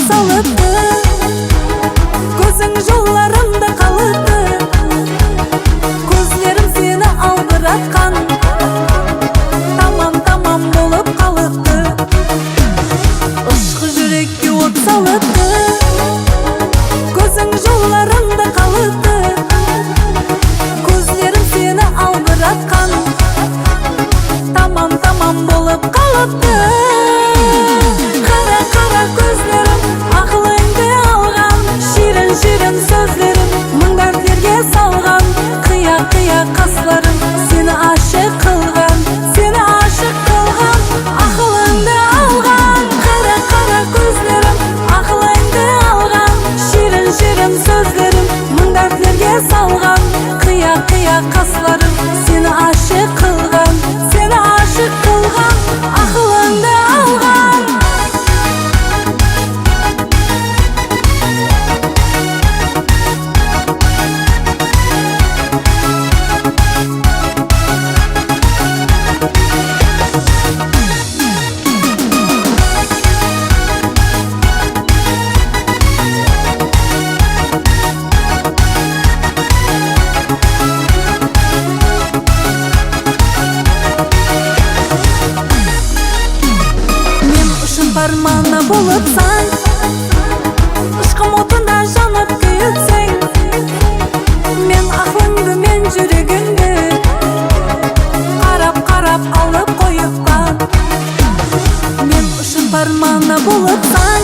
салыпты, көзің жолларымда қалыпты, көзлерім сені алдыратқан, тамам болып қалыпты. Ұшқы жүрекке от салыпты, көзің жолларымда қалыпты, көзлерім сені алдыратқан, тамам болып қалыпты. Қара көзлерім ақылыңды алған, ширін сөздерім мың дәртлерге салған, қия қасларым сені ашық қылған, ақылыңды алған. Қара көзлерім ақылыңды алған, ширін сөздерім мың дәртлерге салған, қия қасларым сені ашық қылған, ақылыңды алған. Пармана болыпсаң, ұшқым отында жанып күйітсең, мен ақылыңды, мен жүрегіңді қарап алып қойыппан. Мен ұшын пармана болыпсаң,